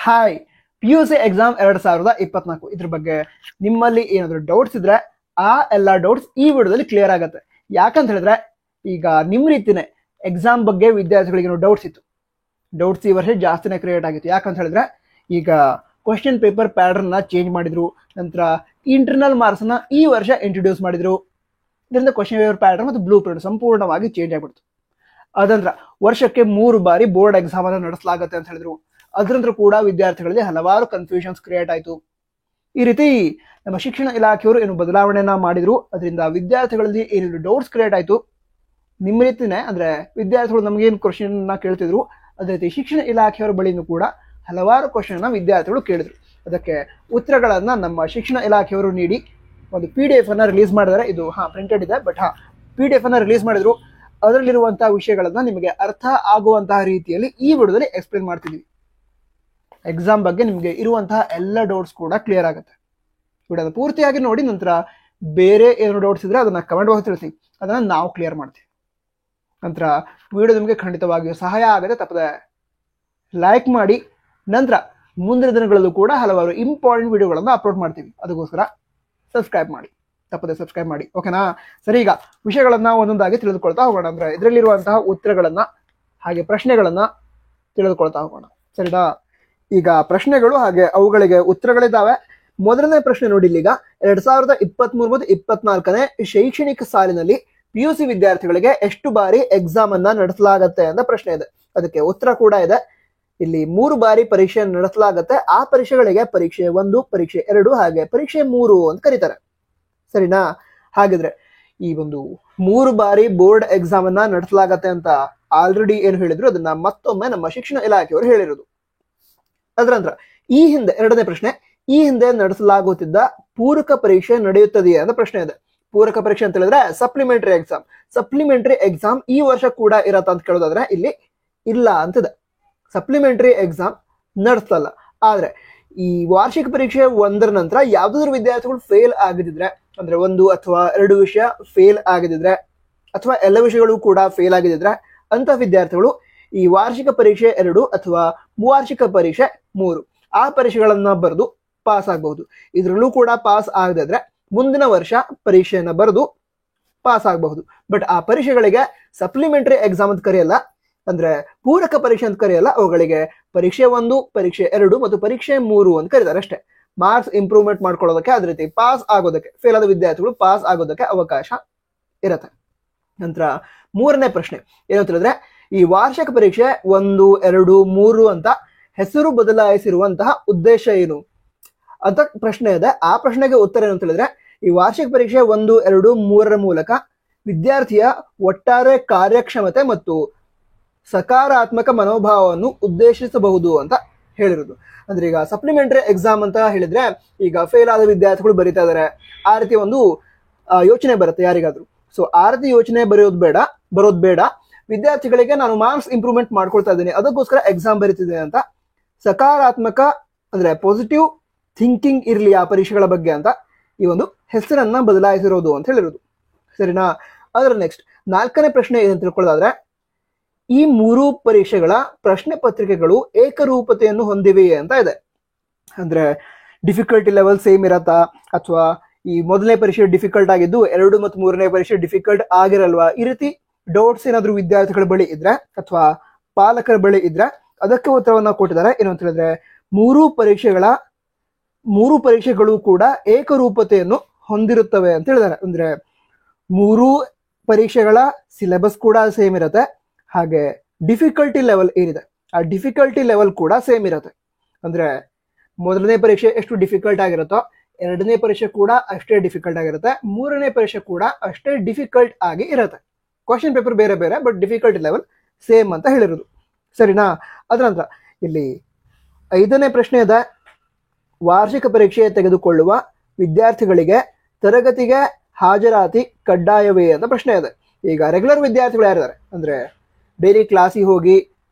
Hi, PUC exam 2024 ಇದ್ರ ಬಗ್ಗೆ ನಿಮ್ಮಲ್ಲಿ ಏನಾದ್ರು ಡೌಟ್ಸ್ ಇದ್ರೆ ಆ ಎಲ್ಲ ಡೌಟ್ಸ್ ಈ ವಿಡಿಯೋದಲ್ಲಿ ಕ್ಲಿಯರ್ ಆಗುತ್ತೆ. ಯಾಕಂತ ಹೇಳಿದ್ರೆ ಈಗ ನಿಮ್ ರೀತಿನೇ ಎಕ್ಸಾಮ್ ಬಗ್ಗೆ ವಿದ್ಯಾರ್ಥಿಗಳಿಗೆ ಡೌಟ್ಸ್ ಇತ್ತು. ಡೌಟ್ಸ್ ಈ ವರ್ಷ ಜಾಸ್ತಿನೇ ಕ್ರಿಯೇಟ್ ಆಗಿತ್ತು. ಯಾಕಂತ ಹೇಳಿದ್ರೆ ಈಗ ಕ್ವಶನ್ ಪೇಪರ್ ಪ್ಯಾಟರ್ನ್ ನ ಚೇಂಜ್ ಮಾಡಿದ್ರು. ನಂತರ ಇಂಟರ್ನಲ್ ಮಾರ್ಕ್ಸ್ ನ ಈ ವರ್ಷ ಇಂಟ್ರೊಡ್ಯೂಸ್ ಮಾಡಿದ್ರು. ಇದರಿಂದ ಕ್ವಶನ್ ಪೇಪರ್ ಪ್ಯಾಟರ್ನ್ ಮತ್ತು ಬ್ಲೂ ಪ್ರಿಂಟ್ ಸಂಪೂರ್ಣವಾಗಿ ಚೇಂಜ್ ಆಗ್ಬಿಡ್ತು. ಅದಂದ್ರ ವರ್ಷಕ್ಕೆ 3 ಬಾರಿ ಬೋರ್ಡ್ ಎಕ್ಸಾಮ್ ಅನ್ನು ನಡೆಸಲಾಗುತ್ತೆ ಅಂತ ಹೇಳಿದ್ರು. ಅದರಂತ್ರ ಕೂಡ ವಿದ್ಯಾರ್ಥಿಗಳಿಗೆ ಹಲವಾರು ಕನ್ಫ್ಯೂಷನ್ಸ್ ಕ್ರಿಯೇಟ್ ಆಯಿತು. ಈ ರೀತಿ ನಮ್ಮ ಶಿಕ್ಷಣ ಇಲಾಖೆಯವರು ಏನು ಬದಲಾವಣೆಯನ್ನ ಮಾಡಿದ್ರು. ಅದರಿಂದ ವಿದ್ಯಾರ್ಥಿಗಳಲ್ಲಿ ಏನೇನು ಡೌಟ್ಸ್ ಕ್ರಿಯೇಟ್ ಆಯಿತು. ನಿಮ್ಮ ರೀತಿನೇ ಅಂದ್ರೆ ವಿದ್ಯಾರ್ಥಿಗಳು ನಮಗೇನು ಕ್ವಶನ್ ಕೇಳ್ತಿದ್ರು, ಅದೇ ರೀತಿ ಶಿಕ್ಷಣ ಇಲಾಖೆಯವರ ಬಳಿನೂ ಕೂಡ ಹಲವಾರು ಕ್ವಶನ್ ವಿದ್ಯಾರ್ಥಿಗಳು ಕೇಳಿದ್ರು. ಅದಕ್ಕೆ ಉತ್ತರಗಳನ್ನ ನಮ್ಮ ಶಿಕ್ಷಣ ಇಲಾಖೆಯವರು ನೀಡಿ ಒಂದು PDF ಅನ್ನ ರಿಲೀಸ್ ಮಾಡಿದ್ದಾರೆ. ಇದು ಪ್ರಿಂಟೆಡ್ ಇದೆ, ಬಟ್ PDF ಅನ್ನ ರಿಲೀಸ್ ಮಾಡಿದ್ರು. ಅದರಲ್ಲಿರುವಂತಹ ವಿಷಯಗಳನ್ನ ನಿಮಗೆ ಅರ್ಥ ಆಗುವಂತಹ ರೀತಿಯಲ್ಲಿ ಈ ವಿಡಿಯೋದಲ್ಲಿ ಎಕ್ಸ್ಪ್ಲೇನ್ ಮಾಡ್ತಿದ್ವಿ. ಎಕ್ಸಾಮ್ ಬಗ್ಗೆ ನಿಮಗೆ ಇರುವಂತಹ ಎಲ್ಲ ಡೌಟ್ಸ್ ಕೂಡ ಕ್ಲಿಯರ್ ಆಗುತ್ತೆ. ವಿಡಿಯೋದ ಪೂರ್ತಿಯಾಗಿ ನೋಡಿ. ನಂತರ ಬೇರೆ ಏನು ಡೌಟ್ಸ್ ಇದ್ರೆ ಅದನ್ನ ಕಮೆಂಟ್ ಬಾಕ್ಸ್ ತಿಳಿಸಿ, ಅದನ್ನ ನಾವು ಕ್ಲಿಯರ್ ಮಾಡ್ತೀವಿ. ನಂತರ ವಿಡಿಯೋ ನಿಮಗೆ ಖಂಡಿತವಾಗಿಯೂ ಸಹಾಯ ಆಗುತ್ತೆ. ತಪ್ಪದೆ ಲೈಕ್ ಮಾಡಿ. ನಂತರ ಮುಂದಿನ ದಿನಗಳಲ್ಲೂ ಕೂಡ ಹಲವಾರು ಇಂಪಾರ್ಟೆಂಟ್ ವಿಡಿಯೋಗಳನ್ನು ಅಪ್ಲೋಡ್ ಮಾಡ್ತೀವಿ. ಅದಕ್ಕೋಸ್ಕರ ಸಬ್ಸ್ಕ್ರೈಬ್ ಮಾಡಿ, ತಪ್ಪದೆ ಸಬ್ಸ್ಕ್ರೈಬ್ ಮಾಡಿ. ಓಕೆನಾ? ಸರಿ, ಈಗ ವಿಷಯಗಳನ್ನ ಒಂದೊಂದಾಗಿ ತಿಳಿದುಕೊಳ್ತಾ ಹೋಗೋಣ. ಅಂದ್ರೆ ಇದರಲ್ಲಿರುವಂತಹ ಉತ್ತರಗಳನ್ನ ಹಾಗೆ ಪ್ರಶ್ನೆಗಳನ್ನ ತಿಳಿದುಕೊಳ್ತಾ ಹೋಗೋಣ. ಸರಿನಾ? ಈಗ ಪ್ರಶ್ನೆಗಳು ಹಾಗೆ ಅವುಗಳಿಗೆ ಉತ್ತರಗಳಿದ್ದಾವೆ. ಮೊದಲನೇ ಪ್ರಶ್ನೆ ನೋಡಿ. ಈಗ 2023 ಮತ್ತು 24ನೇ ಶೈಕ್ಷಣಿಕ ಸಾಲಿನಲ್ಲಿ PUC ವಿದ್ಯಾರ್ಥಿಗಳಿಗೆ ಎಷ್ಟು ಬಾರಿ ಎಕ್ಸಾಮ್ ಅನ್ನ ನಡೆಸಲಾಗತ್ತೆ ಅಂತ ಪ್ರಶ್ನೆ ಇದೆ. ಅದಕ್ಕೆ ಉತ್ತರ ಕೂಡ ಇದೆ. ಇಲ್ಲಿ 3 ಬಾರಿ ಪರೀಕ್ಷೆ ನಡೆಸಲಾಗತ್ತೆ. ಆ ಪರೀಕ್ಷೆಗಳಿಗೆ ಪರೀಕ್ಷೆ 1, ಪರೀಕ್ಷೆ 2 ಹಾಗೆ ಪರೀಕ್ಷೆ 3 ಅಂತ ಕರೀತಾರೆ. ಸರಿನಾ? ಹಾಗಿದ್ರೆ ಈ ಒಂದು 3 ಬಾರಿ ಬೋರ್ಡ್ ಎಕ್ಸಾಮ್ ಅನ್ನ ನಡೆಸಲಾಗತ್ತೆ ಅಂತ ಆಲ್ರೆಡಿ ಏನು ಹೇಳಿದ್ರು, ಅದನ್ನ ಮತ್ತೊಮ್ಮೆ ನಮ್ಮ ಶಿಕ್ಷಣ ಇಲಾಖೆಯವರು ಹೇಳಿರೋದು. ಅದರ ನಂತರ ಈ ಹಿಂದೆ ಎರಡನೇ ಪ್ರಶ್ನೆ, ಈ ಹಿಂದೆ ನಡೆಸಲಾಗುತ್ತಿದ್ದ ಪೂರಕ ಪರೀಕ್ಷೆ ನಡೆಯುತ್ತದೆಯೇ ಅಂತ ಪ್ರಶ್ನೆ ಇದೆ. ಪೂರಕ ಪರೀಕ್ಷೆ ಅಂತ ಹೇಳಿದ್ರೆ ಸಪ್ಲಿಮೆಂಟರಿ ಎಕ್ಸಾಮ್. ಸಪ್ಲಿಮೆಂಟರಿ ಎಕ್ಸಾಮ್ ಈ ವರ್ಷ ಕೂಡ ಇರತ್ತ ಅಂತ ಕೇಳೋದಾದ್ರೆ ಇಲ್ಲಿ ಇಲ್ಲ ಅಂತಿದೆ. ಸಪ್ಲಿಮೆಂಟರಿ ಎಕ್ಸಾಮ್ ನಡೆಸಲ್ಲ. ಆದ್ರೆ ಈ ವಾರ್ಷಿಕ ಪರೀಕ್ಷೆ 1ರ ನಂತರ ಯಾವ್ದಾದ್ರು ವಿದ್ಯಾರ್ಥಿಗಳು ಫೇಲ್ ಆಗಿದ್ರೆ, ಅಂದ್ರೆ 1 ಅಥವಾ 2 ವಿಷಯ ಫೇಲ್ ಆಗಿದ್ರೆ ಅಥವಾ ಎಲ್ಲ ವಿಷಯಗಳು ಕೂಡ ಫೇಲ್ ಆಗಿದ್ರೆ ಅಂತ ವಿದ್ಯಾರ್ಥಿಗಳು ಈ ವಾರ್ಷಿಕ ಪರೀಕ್ಷೆ 2 ಅಥವಾ ವಾರ್ಷಿಕ ಪರೀಕ್ಷೆ 3 ಆ ಪರೀಕ್ಷೆಗಳನ್ನ ಬರೆದು ಪಾಸ್ ಆಗಬಹುದು. ಇದರಲ್ಲೂ ಕೂಡ ಪಾಸ್ ಆಗದಿದ್ರೆ ಮುಂದಿನ ವರ್ಷ ಪರೀಕ್ಷೆಯನ್ನ ಬರೆದು ಪಾಸ್ ಆಗಬಹುದು. ಬಟ್ ಆ ಪರೀಕ್ಷೆಗಳಿಗೆ ಸಪ್ಲಿಮೆಂಟರಿ ಎಕ್ಸಾಮ್ ಅಂತ ಕರೆಯಲ್ಲ, ಅಂದ್ರೆ ಪೂರಕ ಪರೀಕ್ಷೆ ಅಂತ ಕರೆಯಲ್ಲ. ಅವುಗಳಿಗೆ ಪರೀಕ್ಷೆ 1, ಪರೀಕ್ಷೆ 2 ಮತ್ತು ಪರೀಕ್ಷೆ 3 ಅಂತ ಕರೀತಾರೆ ಅಷ್ಟೇ. ಮಾರ್ಕ್ಸ್ ಇಂಪ್ರೂವ್ಮೆಂಟ್ ಮಾಡ್ಕೊಳ್ಳೋದಕ್ಕೆ, ಅದೇ ರೀತಿ ಪಾಸ್ ಆಗೋದಕ್ಕೆ, ಫೇಲ್ ಆದ ವಿದ್ಯಾರ್ಥಿಗಳು ಪಾಸ್ ಆಗೋದಕ್ಕೆ ಅವಕಾಶ ಇರುತ್ತೆ. ನಂತರ 3ನೇ ಪ್ರಶ್ನೆ ಏನಂತ ಹೇಳಿದ್ರೆ, ಈ ವಾರ್ಷಿಕ ಪರೀಕ್ಷೆ 1, 2, 3 ಅಂತ ಹೆಸರು ಬದಲಾಯಿಸಿರುವಂತಹ ಉದ್ದೇಶ ಏನು ಅಂತ ಪ್ರಶ್ನೆ ಇದೆ. ಆ ಪ್ರಶ್ನೆಗೆ ಉತ್ತರ ಏನು ಅಂತ ಹೇಳಿದ್ರೆ, ಈ ವಾರ್ಷಿಕ ಪರೀಕ್ಷೆ 1, 2, 3ರ ಮೂಲಕ ವಿದ್ಯಾರ್ಥಿಯ ಒಟ್ಟಾರೆ ಕಾರ್ಯಕ್ಷಮತೆ ಮತ್ತು ಸಕಾರಾತ್ಮಕ ಮನೋಭಾವವನ್ನು ಉದ್ದೇಶಿಸಬಹುದು ಅಂತ ಹೇಳಿರೋದು. ಅಂದ್ರೆ ಈಗ ಸಪ್ಲಿಮೆಂಟರಿ ಎಕ್ಸಾಮ್ ಅಂತ ಹೇಳಿದ್ರೆ ಈಗ ಫೇಲ್ ಆದ ವಿದ್ಯಾರ್ಥಿಗಳು ಬರೀತಾ ಇದಾರೆ, ಆ ರೀತಿ ಒಂದು ಯೋಚನೆ ಬರುತ್ತೆ ಯಾರಿಗಾದ್ರು. ಸೊ ಆ ರೀತಿ ಯೋಚನೆ ಬರೋದು ಬೇಡ. ವಿದ್ಯಾರ್ಥಿಗಳಿಗೆ ನಾನು ಮಾರ್ಕ್ಸ್ ಇಂಪ್ರೂವ್ಮೆಂಟ್ ಮಾಡ್ಕೊಳ್ತಾ ಇದ್ದೀನಿ, ಅದಕ್ಕೋಸ್ಕರ ಎಕ್ಸಾಮ್ ಬರೀತಿದ್ದೇನೆ ಅಂತ ಸಕಾರಾತ್ಮಕ ಅಂದ್ರೆ ಪಾಸಿಟಿವ್ ಥಿಂಕಿಂಗ್ ಇರ್ಲಿ ಆ ಪರೀಕ್ಷೆಗಳ ಬಗ್ಗೆ ಅಂತ ಈ ಒಂದು ಹೆಸರನ್ನ ಬದಲಾಯಿಸಿರೋದು ಅಂತ ಹೇಳಿರೋದು. ಸರಿನಾ? ಅದರ ನೆಕ್ಸ್ಟ್ 4ನೇ ಪ್ರಶ್ನೆ ಏನಂತ ತಿಳ್ಕೊಳ್ಳೋದಾದ್ರೆ, ಈ 3 ಪರೀಕ್ಷೆಗಳ ಪ್ರಶ್ನೆ ಪತ್ರಿಕೆಗಳು ಏಕರೂಪತೆಯನ್ನು ಹೊಂದಿವೆಯೇ ಅಂತ ಇದೆ. ಅಂದ್ರೆ ಡಿಫಿಕಲ್ಟಿ ಲೆವೆಲ್ ಸೇಮ್ ಇರತ್ತಾ, ಅಥವಾ ಈ ಮೊದಲನೇ ಪರೀಕ್ಷೆ ಡಿಫಿಕಲ್ಟ್ ಆಗಿದ್ದು 2 ಮತ್ತು 3ನೇ ಪರೀಕ್ಷೆ ಡಿಫಿಕಲ್ಟ್ ಆಗಿರಲ್ವಾ? ಈ ರೀತಿ ಡೌಟ್ಸ್ ಏನಾದ್ರು ವಿದ್ಯಾರ್ಥಿಗಳ ಬಳಿ ಇದ್ರೆ ಅಥವಾ ಪಾಲಕರ ಬಳಿ ಇದ್ರೆ ಅದಕ್ಕೆ ಉತ್ತರವನ್ನ ಕೊಟ್ಟಿದ್ದಾರೆ. ಏನು ಅಂತ ಹೇಳಿದ್ರೆ, 3 ಪರೀಕ್ಷೆಗಳು ಕೂಡ ಏಕರೂಪತೆಯನ್ನು ಹೊಂದಿರುತ್ತವೆ ಅಂತ ಹೇಳಿದ್ದಾರೆ. ಅಂದ್ರೆ 3 ಪರೀಕ್ಷೆಗಳ ಸಿಲೆಬಸ್ ಕೂಡ ಸೇಮ್ ಇರುತ್ತೆ, ಹಾಗೆ ಡಿಫಿಕಲ್ಟಿ ಲೆವೆಲ್ ಏನಿದೆ ಆ ಡಿಫಿಕಲ್ಟಿ ಲೆವೆಲ್ ಕೂಡ ಸೇಮ್ ಇರುತ್ತೆ. ಅಂದ್ರೆ ಮೊದಲನೇ ಪರೀಕ್ಷೆ ಎಷ್ಟು ಡಿಫಿಕಲ್ಟ್ ಆಗಿರುತ್ತೋ 2ನೇ ಪರೀಕ್ಷೆ ಕೂಡ ಅಷ್ಟೇ ಡಿಫಿಕಲ್ಟ್ ಆಗಿರುತ್ತೆ, 3ನೇ ಪರೀಕ್ಷೆ ಕೂಡ ಅಷ್ಟೇ ಡಿಫಿಕಲ್ಟ್ ಆಗಿ ಇರುತ್ತೆ. ಕ್ವಶನ್ ಪೇಪರ್ ಬೇರೆ ಬೇರೆ, ಬಟ್ ಡಿಫಿಕಲ್ಟಿ ಲೆವೆಲ್ ಸೇಮ್ ಅಂತ ಹೇಳಿರೋದು. ಸರಿನಾ? ಅದರ ನಂತರ ಇಲ್ಲಿ 5ನೇ ಪ್ರಶ್ನೆ ಇದೆ, ವಾರ್ಷಿಕ ಪರೀಕ್ಷೆ ತೆಗೆದುಕೊಳ್ಳುವ ವಿದ್ಯಾರ್ಥಿಗಳಿಗೆ ತರಗತಿಗೆ ಹಾಜರಾತಿ ಕಡ್ಡಾಯವೇ ಅಂತ ಪ್ರಶ್ನೆ ಇದೆ. ಈಗ ರೆಗ್ಯುಲರ್ ವಿದ್ಯಾರ್ಥಿಗಳು ಯಾರಿದ್ದಾರೆ, ಅಂದ್ರೆ ಡೈಲಿ ಕ್ಲಾಸಿಗೆ ಹೋಗಿ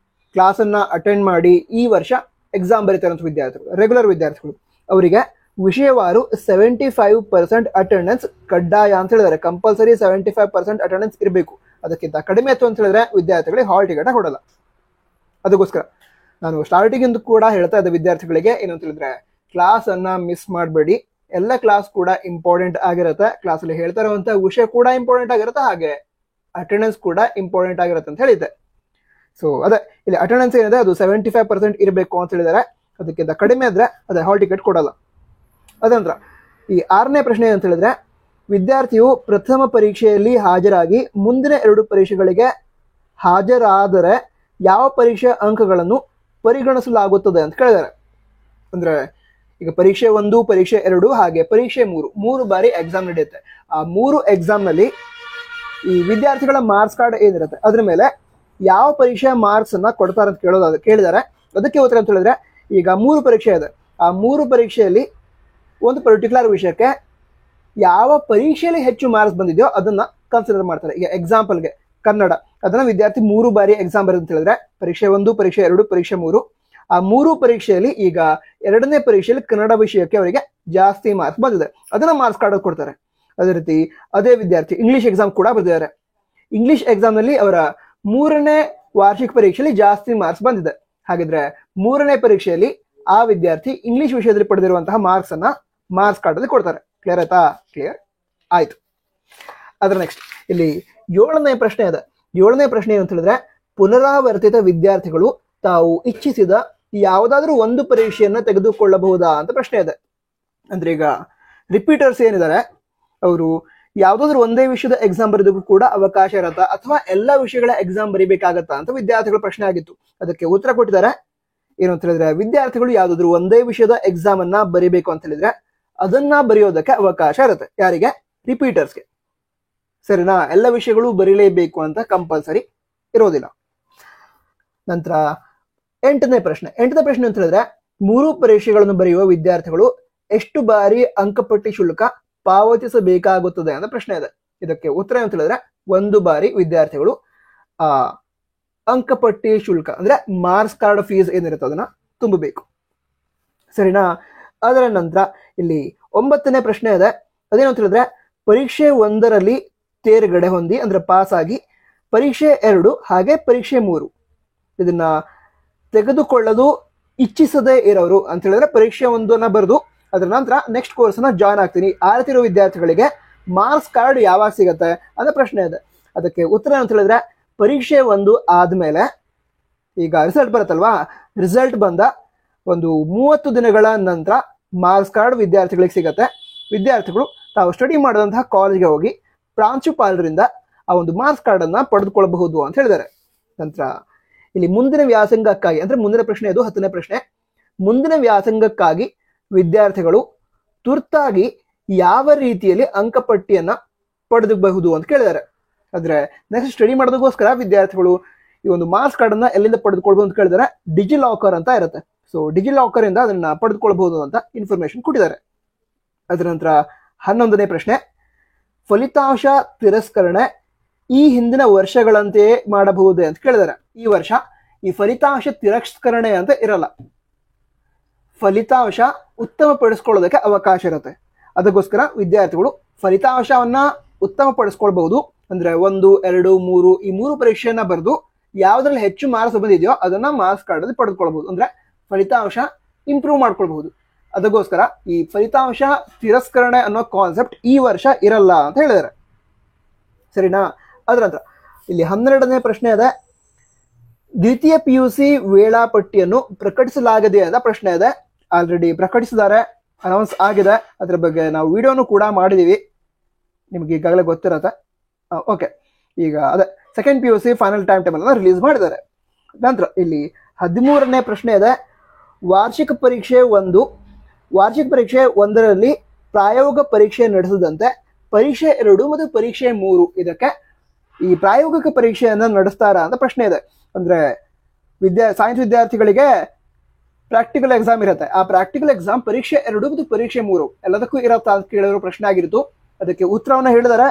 ಕ್ಲಾಸನ್ನ ಅಟೆಂಡ್ ಮಾಡಿ ಈ ವರ್ಷ ಎಕ್ಸಾಮ್ ಬರೀತಾರಂತ ವಿದ್ಯಾರ್ಥಿಗಳು, ರೆಗ್ಯುಲರ್ ವಿದ್ಯಾರ್ಥಿಗಳು, ಅವರಿಗೆ ವಿಷಯವಾರು 75% ಅಟೆಂಡೆನ್ಸ್ ಕಡ್ಡಾಯ ಅಂತ ಹೇಳಿದ್ದಾರೆ. ಕಂಪಲ್ಸರಿ 75% ಅಟೆಂಡೆನ್ಸ್ ಇರಬೇಕು. ಅದಕ್ಕಿಂತ ಕಡಿಮೆ ಇತ್ತು ಅಂತ ಹೇಳಿದ್ರೆ ವಿದ್ಯಾರ್ಥಿಗಳಿಗೆ ಹಾಲ್ ಟಿಕೆಟ್ ಕೊಡಲ್ಲ. ಅದಕ್ಕೋಸ್ಕರ ನಾನು ಸ್ಟಾರ್ಟಿಂಗ್ ಇಂದ ಕೂಡ ಹೇಳ್ತಾ ಇದ್ದೆ ವಿದ್ಯಾರ್ಥಿಗಳಿಗೆ, ಏನಂತ ಹೇಳಿದ್ರೆ ಕ್ಲಾಸ್ ಅನ್ನ ಮಿಸ್ ಮಾಡಬೇಡಿ. ಎಲ್ಲ ಕ್ಲಾಸ್ ಕೂಡ ಇಂಪಾರ್ಟೆಂಟ್ ಆಗಿರುತ್ತೆ. ಕ್ಲಾಸ್ ಅಲ್ಲಿ ಹೇಳ್ತಾ ಇರುವಂತ ವಿಷಯ ಕೂಡ ಇಂಪಾರ್ಟೆಂಟ್ ಆಗಿರುತ್ತೆ, ಹಾಗೆ ಅಟೆಂಡೆನ್ಸ್ ಕೂಡ ಇಂಪಾರ್ಟೆಂಟ್ ಆಗಿರುತ್ತೆ ಅಂತ ಹೇಳಿದ್ದೆ. ಸೊ ಅದೇ ಇಲ್ಲಿ ಅಟೆಂಡೆನ್ಸ್ ಏನಿದೆ ಅದು 75% ಇರಬೇಕು ಅಂತ ಹೇಳಿದ್ದಾರೆ. ಅದಕ್ಕಿಂತ ಕಡಿಮೆ ಇದ್ರೆ ಅದೇ ಹಾಲ್ ಟಿಕೆಟ್ ಕೊಡಲ್ಲ. ಅದಂತರ ಈ 6ನೇ ಪ್ರಶ್ನೆ ಅಂತ ಹೇಳಿದ್ರೆ, ವಿದ್ಯಾರ್ಥಿಯು ಪ್ರಥಮ ಪರೀಕ್ಷೆಯಲ್ಲಿ ಹಾಜರಾಗಿ ಮುಂದಿನ 2 ಪರೀಕ್ಷೆಗಳಿಗೆ ಹಾಜರಾದರೆ ಯಾವ ಪರೀಕ್ಷೆ ಅಂಕಗಳನ್ನು ಪರಿಗಣಿಸಲಾಗುತ್ತದೆ ಅಂತ ಕೇಳಿದ್ದಾರೆ. ಅಂದ್ರೆ ಈಗ ಪರೀಕ್ಷೆ 1, ಪರೀಕ್ಷೆ 2 ಹಾಗೆ ಪರೀಕ್ಷೆ 3 ಬಾರಿ ಎಕ್ಸಾಮ್ ನಡೆಯುತ್ತೆ. ಆ 3 ಎಕ್ಸಾಮ್ ನಲ್ಲಿ ಈ ವಿದ್ಯಾರ್ಥಿಗಳ ಮಾರ್ಕ್ಸ್ ಕಾರ್ಡ್ ಏನಿರುತ್ತೆ ಅದ್ರ ಮೇಲೆ ಯಾವ ಪರೀಕ್ಷೆಯ ಮಾರ್ಕ್ಸ್ ಅನ್ನ ಕೊಡ್ತಾರೆ ಅಂತ ಕೇಳಿದ್ದಾರೆ. ಅದಕ್ಕೆ ಉತ್ತರ ಅಂತ ಹೇಳಿದ್ರೆ, ಈಗ 3 ಪರೀಕ್ಷೆ ಇದೆ. ಆ 3 ಪರೀಕ್ಷೆಯಲ್ಲಿ ಒಂದು ಪರ್ಟಿಕ್ಯುಲರ್ ವಿಷಯಕ್ಕೆ ಯಾವ ಪರೀಕ್ಷೆಯಲ್ಲಿ ಹೆಚ್ಚು ಮಾರ್ಕ್ಸ್ ಬಂದಿದೆಯೋ ಅದನ್ನ ಕನ್ಸಿಡರ್ ಮಾಡ್ತಾರೆ. ಈಗ ಎಕ್ಸಾಂಪಲ್ಗೆ ಕನ್ನಡ, ಅದನ್ನ ವಿದ್ಯಾರ್ಥಿ 3 ಬಾರಿ ಎಕ್ಸಾಮ್ ಬರುತ್ತೆ ಅಂತ ಹೇಳಿದ್ರೆ, ಪರೀಕ್ಷೆ 1, ಪರೀಕ್ಷೆ 2, ಪರೀಕ್ಷೆ 3. ಆ 3 ಪರೀಕ್ಷೆಯಲ್ಲಿ ಈಗ 2ನೇ ಪರೀಕ್ಷೆಯಲ್ಲಿ ಕನ್ನಡ ವಿಷಯಕ್ಕೆ ಅವರಿಗೆ ಜಾಸ್ತಿ ಮಾರ್ಕ್ಸ್ ಬಂದಿದೆ, ಅದನ್ನ ಮಾರ್ಕ್ಸ್ ಕಾರ್ಡ್ ಕೊಡ್ತಾರೆ. ಅದೇ ರೀತಿ ಅದೇ ವಿದ್ಯಾರ್ಥಿ ಇಂಗ್ಲಿಷ್ ಎಕ್ಸಾಮ್ ಕೂಡ ಬರೆದಿದ್ದಾರೆ. ಇಂಗ್ಲಿಷ್ ಎಕ್ಸಾಮ್ ನಲ್ಲಿ ಅವರ 3ನೇ ವಾರ್ಷಿಕ ಪರೀಕ್ಷೆಯಲ್ಲಿ ಜಾಸ್ತಿ ಮಾರ್ಕ್ಸ್ ಬಂದಿದೆ. ಹಾಗಿದ್ರೆ 3ನೇ ಪರೀಕ್ಷೆಯಲ್ಲಿ ಆ ವಿದ್ಯಾರ್ಥಿ ಇಂಗ್ಲಿಷ್ ವಿಷಯದಲ್ಲಿ ಪಡೆದಿರುವಂತಹ ಮಾರ್ಕ್ಸ್ ಅನ್ನ ಮಾರ್ಕ್ಸ್ ಕಾರ್ಡ್ ಅಲ್ಲಿ ಕೊಡ್ತಾರೆ. ಕ್ಲಿಯರ್ ಆಯ್ತಾ? ಕ್ಲಿಯರ್ ಆಯ್ತು. ಅದರ ನೆಕ್ಸ್ಟ್ ಇಲ್ಲಿ 7ನೇ ಪ್ರಶ್ನೆ ಇದೆ. 7ನೇ ಪ್ರಶ್ನೆ ಏನಂತ ಹೇಳಿದ್ರೆ, ಪುನರಾವರ್ತಿತ ವಿದ್ಯಾರ್ಥಿಗಳು ತಾವು ಇಚ್ಛಿಸಿದ ಯಾವುದಾದ್ರೂ ಒಂದು ಪರೀಕ್ಷೆಯನ್ನ ತೆಗೆದುಕೊಳ್ಳಬಹುದಾ ಅಂತ ಪ್ರಶ್ನೆ ಇದೆ. ಅಂದ್ರೆ ಈಗ ರಿಪೀಟರ್ಸ್ ಏನಿದ್ದಾರೆ ಅವರು ಯಾವ್ದಾದ್ರು ಒಂದೇ ವಿಷಯದ ಎಕ್ಸಾಮ್ ಬರೆದಕ್ಕೂ ಕೂಡ ಅವಕಾಶ ಇರತ್ತಾ, ಅಥವಾ ಎಲ್ಲ ವಿಷಯಗಳ ಎಕ್ಸಾಮ್ ಬರೀಬೇಕಾಗತ್ತಾ ಅಂತ ವಿದ್ಯಾರ್ಥಿಗಳ ಪ್ರಶ್ನೆ ಆಗಿತ್ತು. ಅದಕ್ಕೆ ಉತ್ತರ ಕೊಟ್ಟಿದ್ದಾರೆ. ಏನು ಅಂತ ಹೇಳಿದ್ರೆ, ವಿದ್ಯಾರ್ಥಿಗಳು ಯಾವ್ದಾದ್ರು ಒಂದೇ ವಿಷಯದ ಎಕ್ಸಾಮ್ ಅನ್ನ ಬರೀಬೇಕು ಅಂತ ಹೇಳಿದ್ರೆ ಅದನ್ನ ಬರೆಯೋದಕ್ಕೆ ಅವಕಾಶ ಇರುತ್ತೆ. ಯಾರಿಗೆ? ರಿಪೀಟರ್ಸ್ಗೆ. ಸರಿನಾ? ಎಲ್ಲ ವಿಷಯಗಳು ಬರೀಲೇಬೇಕು ಅಂತ ಕಂಪಲ್ಸರಿ ಇರೋದಿಲ್ಲ. ನಂತರ 8ನೇ ಪ್ರಶ್ನೆ. 8ನೇ ಪ್ರಶ್ನೆ ಅಂತ ಹೇಳಿದ್ರೆ, 3 ಪರೀಕ್ಷೆಗಳನ್ನು ಬರೆಯುವ ವಿದ್ಯಾರ್ಥಿಗಳು ಎಷ್ಟು ಬಾರಿ ಅಂಕಪಟ್ಟಿ ಶುಲ್ಕ ಪಾವತಿಸಬೇಕಾಗುತ್ತದೆ ಅಂತ ಪ್ರಶ್ನೆ ಇದೆ. ಇದಕ್ಕೆ ಉತ್ತರ ಅಂತ ಹೇಳಿದ್ರೆ, 1 ಬಾರಿ ವಿದ್ಯಾರ್ಥಿಗಳು ಆ ಅಂಕಪಟ್ಟಿ ಶುಲ್ಕ ಅಂದ್ರೆ ಮಾರ್ಕ್ಸ್ ಕಾರ್ಡ್ ಫೀಸ್ ಏನಿರುತ್ತೆ ಅದನ್ನ ತುಂಬಬೇಕು. ಸರಿನಾ? ಅದರ ನಂತರ ಇಲ್ಲಿ 9ನೇ ಪ್ರಶ್ನೆ ಇದೆ. ಅದೇನಂತ ಹೇಳಿದ್ರೆ, ಪರೀಕ್ಷೆ 1ರಲ್ಲಿ ತೇರ್ಗಡೆ ಹೊಂದಿ ಅಂದ್ರೆ ಪಾಸ್ ಆಗಿ ಪರೀಕ್ಷೆ 2 ಹಾಗೆ ಪರೀಕ್ಷೆ 3 ಇದನ್ನ ತೆಗೆದುಕೊಳ್ಳಲು ಇಚ್ಛಿಸದೇ ಇರೋರು ಅಂತ ಹೇಳಿದ್ರೆ, ಪರೀಕ್ಷೆ 1 ಬರೆದು ಅದರ ನಂತರ ನೆಕ್ಸ್ಟ್ ಕೋರ್ಸ್ ನ ಜಾಯ್ನ್ ಆಗ್ತೀನಿ ಆರ್ತಿರೋ ವಿದ್ಯಾರ್ಥಿಗಳಿಗೆ ಮಾರ್ಕ್ಸ್ ಕಾರ್ಡ್ ಯಾವಾಗ ಸಿಗತ್ತೆ ಅಂತ ಪ್ರಶ್ನೆ ಇದೆ. ಅದಕ್ಕೆ ಉತ್ತರ ಅಂತ ಹೇಳಿದ್ರೆ, ಪರೀಕ್ಷೆ 1 ಆದ್ಮೇಲೆ ಈಗ ರಿಸಲ್ಟ್ ಬರುತ್ತಲ್ವಾ, ರಿಸಲ್ಟ್ ಬಂದ ಒಂದು 30 ದಿನಗಳ ನಂತರ ಮಾರ್ಕ್ಸ್ ಕಾರ್ಡ್ ವಿದ್ಯಾರ್ಥಿಗಳಿಗೆ ಸಿಗತ್ತೆ. ವಿದ್ಯಾರ್ಥಿಗಳು ತಾವು ಸ್ಟಡಿ ಮಾಡಿದಂತಹ ಕಾಲೇಜ್ಗೆ ಹೋಗಿ ಪ್ರಾಂಶುಪಾಲರಿಂದ ಆ ಒಂದು ಮಾರ್ಕ್ಸ್ ಕಾರ್ಡ್ ಅನ್ನ ಪಡೆದುಕೊಳ್ಳಬಹುದು ಅಂತ ಹೇಳಿದ್ದಾರೆ. ನಂತರ ಇಲ್ಲಿ ಮುಂದಿನ ವ್ಯಾಸಂಗಕ್ಕಾಗಿ ಅಂದ್ರೆ ಮುಂದಿನ ಪ್ರಶ್ನೆ ಇದು 10ನೇ ಪ್ರಶ್ನೆ. ಮುಂದಿನ ವ್ಯಾಸಂಗಕ್ಕಾಗಿ ವಿದ್ಯಾರ್ಥಿಗಳು ತುರ್ತಾಗಿ ಯಾವ ರೀತಿಯಲ್ಲಿ ಅಂಕಪಟ್ಟಿಯನ್ನ ಪಡೆದಬಹುದು ಅಂತ ಕೇಳಿದ್ದಾರೆ. ಅಂದ್ರೆ ನೆಕ್ಸ್ಟ್ ಸ್ಟಡಿ ಮಾಡೋದಕ್ಕೋಸ್ಕರ ವಿದ್ಯಾರ್ಥಿಗಳು ಈ ಒಂದು ಮಾರ್ಕ್ಸ್ ಕಾರ್ಡ್ ಅನ್ನ ಎಲ್ಲಿಂದ ಪಡೆದುಕೊಳ್ಬಹುದು ಅಂತ ಕೇಳಿದರೆ, ಡಿಜಿ ಲಾಕರ್ ಅಂತ ಇರುತ್ತೆ. ಸೊ ಡಿಜಿ ಲಾಕರ್ ಇಂದ ಅದನ್ನ ಪಡೆದುಕೊಳ್ಳಬಹುದು ಅಂತ ಇನ್ಫಾರ್ಮೇಶನ್ ಕೊಟ್ಟಿದ್ದಾರೆ. ಅದರ ನಂತರ 11ನೇ ಪ್ರಶ್ನೆ, ಫಲಿತಾಂಶ ತಿರಸ್ಕರಣೆ ಈ ಹಿಂದಿನ ವರ್ಷಗಳಂತೆಯೇ ಮಾಡಬಹುದೇ ಅಂತ ಕೇಳಿದ್ದಾರೆ. ಈ ವರ್ಷ ಈ ಫಲಿತಾಂಶ ತಿರಸ್ಕರಣೆ ಅಂತ ಇರಲ್ಲ, ಫಲಿತಾಂಶ ಉತ್ತಮಪಡಿಸ್ಕೊಳ್ಳೋದಕ್ಕೆ ಅವಕಾಶ ಇರುತ್ತೆ. ಅದಕ್ಕೋಸ್ಕರ ವಿದ್ಯಾರ್ಥಿಗಳು ಫಲಿತಾಂಶವನ್ನ ಉತ್ತಮಪಡಿಸ್ಕೊಳ್ಬಹುದು. ಅಂದ್ರೆ 1, 2, 3 ಈ 3 ಪರೀಕ್ಷೆಯನ್ನ ಬರೆದು ಯಾವ್ದ್ರಲ್ಲಿ ಹೆಚ್ಚು ಮಾರ್ಕ್ಸ್ ಬಂದಿದೆಯೋ ಅದನ್ನ ಮಾರ್ಕ್ಸ್ ಕಾರ್ಡ್ ಅಲ್ಲಿ ಪಡೆದುಕೊಳ್ಬಹುದು. ಅಂದ್ರೆ ಫಲಿತಾಂಶ ಇಂಪ್ರೂವ್ ಮಾಡ್ಕೊಳ್ಬಹುದು. ಅದಕ್ಕೋಸ್ಕರ ಈ ಫಲಿತಾಂಶ ತಿರಸ್ಕರಣೆ ಅನ್ನೋ ಕಾನ್ಸೆಪ್ಟ್ ಈ ವರ್ಷ ಇರಲ್ಲ ಅಂತ ಹೇಳಿದ್ದಾರೆ. ಸರಿನಾ? ಅದರ ನಂತರ ಇಲ್ಲಿ 12ನೇ ಪ್ರಶ್ನೆ ಇದೆ. ದ್ವಿತೀಯ PUC ವೇಳಾಪಟ್ಟಿಯನ್ನು ಪ್ರಕಟಿಸಲಾಗಿದೆ ಅಂತ ಪ್ರಶ್ನೆ ಇದೆ. ಆಲ್ರೆಡಿ ಪ್ರಕಟಿಸಿದ್ದಾರೆ, ಅನೌನ್ಸ್ ಆಗಿದೆ. ಅದ್ರ ಬಗ್ಗೆ ನಾವು ವಿಡಿಯೋನು ಕೂಡ ಮಾಡಿದೀವಿ, ನಿಮ್ಗೆ ಈಗಾಗಲೇ ಗೊತ್ತಿರತ್ತೆ. ಓಕೆ, ಈಗ ಅದೇ second PUC final time table ಅನ್ನ ರಿಲೀಸ್ ಮಾಡಿದ್ದಾರೆ. ನಂತರ ಇಲ್ಲಿ 13ನೇ ಪ್ರಶ್ನೆ ಇದೆ. ವಾರ್ಷಿಕ ಪರೀಕ್ಷೆ 1ರಲ್ಲಿ ಪ್ರಾಯೋಗಿಕ ಪರೀಕ್ಷೆ ನಡೆಸದಂತೆ ಪರೀಕ್ಷೆ 2 ಮತ್ತು ಪರೀಕ್ಷೆ 3 ಇದಕ್ಕೆ ಈ ಪ್ರಾಯೋಗಿಕ ಪರೀಕ್ಷೆಯನ್ನ ನಡೆಸ್ತಾರ ಅಂತ ಪ್ರಶ್ನೆ ಇದೆ. ಅಂದ್ರೆ ಸೈನ್ಸ್ ವಿದ್ಯಾರ್ಥಿಗಳಿಗೆ ಪ್ರಾಕ್ಟಿಕಲ್ ಎಕ್ಸಾಮ್ ಇರುತ್ತೆ. ಆ ಪ್ರಾಕ್ಟಿಕಲ್ ಎಕ್ಸಾಮ್ ಪರೀಕ್ಷೆ 2 ಮತ್ತು ಪರೀಕ್ಷೆ 3 ಎಲ್ಲದಕ್ಕೂ ಇರತ್ತಾ ಅಂತ ಕೇಳಿರೋ ಪ್ರಶ್ನೆ ಆಗಿತ್ತು. ಅದಕ್ಕೆ ಉತ್ತರವನ್ನ ಹೇಳಿದಾರೆ,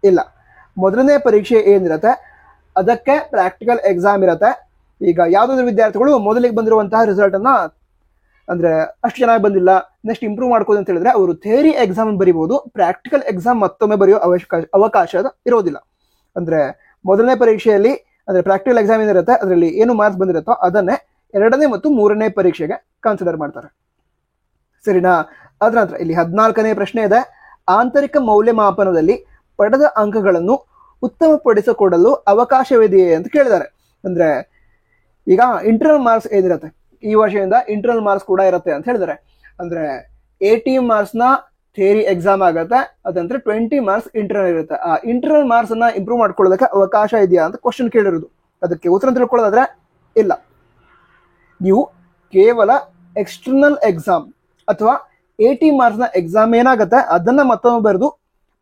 ಇಲ್ಲ. ಮೊದಲನೇ ಪರೀಕ್ಷೆ ಏನಿರುತ್ತೆ ಅದಕ್ಕೆ ಪ್ರಾಕ್ಟಿಕಲ್ ಎಕ್ಸಾಮ್ ಇರುತ್ತೆ. ಈಗ ಯಾವ್ದಾದ್ರು ವಿದ್ಯಾರ್ಥಿಗಳು ಮೊದಲಿಗೆ ಬಂದಿರುವಂತಹ ರಿಸಲ್ಟ್ ಅನ್ನ ಅಂದ್ರೆ ಅಷ್ಟು ಚೆನ್ನಾಗಿ ಬಂದಿಲ್ಲ, ನೆಕ್ಸ್ಟ್ ಇಂಪ್ರೂವ್ ಮಾಡ್ಕೋದು ಅಂತ ಹೇಳಿದ್ರೆ ಅವರು ಥಿಯರಿ ಎಕ್ಸಾಮ್ ಬರೀಬಹುದು, ಪ್ರಾಕ್ಟಿಕಲ್ ಎಕ್ಸಾಮ್ ಮತ್ತೊಮ್ಮೆ ಬರೆಯೋ ಅವಕಾಶ ಇರೋದಿಲ್ಲ. ಅಂದ್ರೆ ಮೊದಲನೇ ಪರೀಕ್ಷೆಯಲ್ಲಿ ಅಂದ್ರೆ ಪ್ರಾಕ್ಟಿಕಲ್ ಎಕ್ಸಾಮ್ ಏನಿರುತ್ತೆ ಅದರಲ್ಲಿ ಏನು ಮಾರ್ಕ್ಸ್ ಬಂದಿರುತ್ತೋ ಅದನ್ನೇ 2ನೇ ಮತ್ತು 3ನೇ ಪರೀಕ್ಷೆಗೆ ಕನ್ಸಿಡರ್ ಮಾಡ್ತಾರೆ. ಸರಿನಾ? ಅದ್ರ ನಂತರ ಇಲ್ಲಿ 14ನೇ ಪ್ರಶ್ನೆ ಇದೆ. ಆಂತರಿಕ ಮೌಲ್ಯಮಾಪನದಲ್ಲಿ ಪಡೆದ ಅಂಕಗಳನ್ನು ಉತ್ತಮಪಡಿಸಿಕೊಡಲು ಅವಕಾಶವಿದೆಯೇ ಅಂತ ಕೇಳಿದ್ದಾರೆ. ಅಂದ್ರೆ ಈಗ ಇಂಟರ್ನಲ್ ಮಾರ್ಕ್ಸ್ ಏನಿರುತ್ತೆ, ಈ ವರ್ಷದಿಂದ ಇಂಟರ್ನಲ್ ಮಾರ್ಕ್ಸ್ ಕೂಡ ಇರುತ್ತೆ ಅಂತ ಹೇಳಿದ್ದಾರೆ. ಅಂದ್ರೆ 80 ಮಾರ್ಕ್ಸ್ ನ ಥಿಯರಿ ಎಕ್ಸಾಮ್ ಆಗುತ್ತೆ, ಅದಂದ್ರೆ 20 ಮಾರ್ಕ್ಸ್ ಇಂಟರ್ನಲ್ ಇರುತ್ತೆ. ಆ ಇಂಟರ್ನಲ್ ಮಾರ್ಕ್ಸ್ ಅನ್ನ ಇಂಪ್ರೂವ್ ಮಾಡ್ಕೊಳ್ಳೋದಕ್ಕೆ ಅವಕಾಶ ಇದೆಯಾ ಅಂತ ಕ್ವಶನ್ ಕೇಳಿರೋದು. ಅದಕ್ಕೆ ಉತ್ತರ ತಿಳ್ಕೊಳ್ಳೋದಾದ್ರೆ ಇಲ್ಲ. ನೀವು ಕೇವಲ ಎಕ್ಸ್ಟರ್ನಲ್ ಎಕ್ಸಾಮ್ ಅಥವಾ 80 ಮಾರ್ಕ್ಸ್ ನ ಎಕ್ಸಾಮ್ ಏನಾಗುತ್ತೆ ಅದನ್ನ ಮತ್ತೊಮ್ಮೆ ಬರೆದು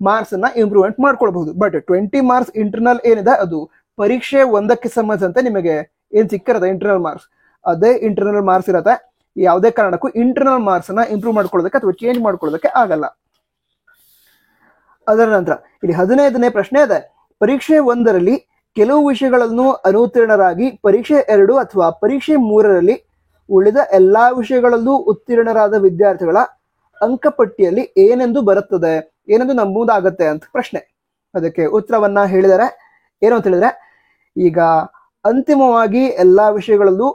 ಮಾರ್ಕ್ಸ್ ಅನ್ನ ಇಂಪ್ರೂವ್ಮೆಂಟ್ ಮಾಡ್ಕೊಳ್ಬಹುದು. ಬಟ್ 20 ಮಾರ್ಕ್ಸ್ ಇಂಟರ್ನಲ್ ಏನಿದೆ ಅದು ಪರೀಕ್ಷೆ 1ಕ್ಕೆ ಸಂಬಂಧಿಸಿದಂತೆ ನಿಮಗೆ ಏನ್ ಸಿಕ್ಕಿರುತ್ತೆ ಇಂಟರ್ನಲ್ ಮಾರ್ಕ್ಸ್, ಅದೇ ಇಂಟರ್ನಲ್ ಮಾರ್ಕ್ಸ್ ಇರುತ್ತೆ. ಯಾವುದೇ ಕಾರಣಕ್ಕೂ ಇಂಟರ್ನಲ್ ಮಾರ್ಕ್ಸ್ ಅನ್ನ ಇಂಪ್ರೂವ್ ಮಾಡ್ಕೊಳ್ಳೋದಕ್ಕೆ ಅಥವಾ ಚೇಂಜ್ ಮಾಡ್ಕೊಳ್ಳೋದಕ್ಕೆ ಆಗಲ್ಲ. ಅದರ ನಂತರ ಇಲ್ಲಿ 15ನೇ ಪ್ರಶ್ನೆ ಇದೆ. ಪರೀಕ್ಷೆ 1ರಲ್ಲಿ ಕೆಲವು ವಿಷಯಗಳನ್ನು ಅನುತ್ತೀರ್ಣರಾಗಿ ಪರೀಕ್ಷೆ 2 ಅಥವಾ ಪರೀಕ್ಷೆ 3ರಲ್ಲಿ ಉಳಿದ ಎಲ್ಲಾ ವಿಷಯಗಳಲ್ಲೂ ಉತ್ತೀರ್ಣರಾದ ವಿದ್ಯಾರ್ಥಿಗಳ ಅಂಕಪಟ್ಟಿಯಲ್ಲಿ ಏನೆಂದು ಬರುತ್ತದೆ, ಏನೆಂದು ನಮೂದಾಗತ್ತೆ ಅಂತ ಪ್ರಶ್ನೆ. ಅದಕ್ಕೆ ಉತ್ತರವನ್ನ ಹೇಳಿದರೆ ಏನು ಅಂತ ಹೇಳಿದ್ರೆ, ಈಗ ಅಂತಿಮವಾಗಿ ಎಲ್ಲಾ ವಿಷಯಗಳಲ್ಲೂ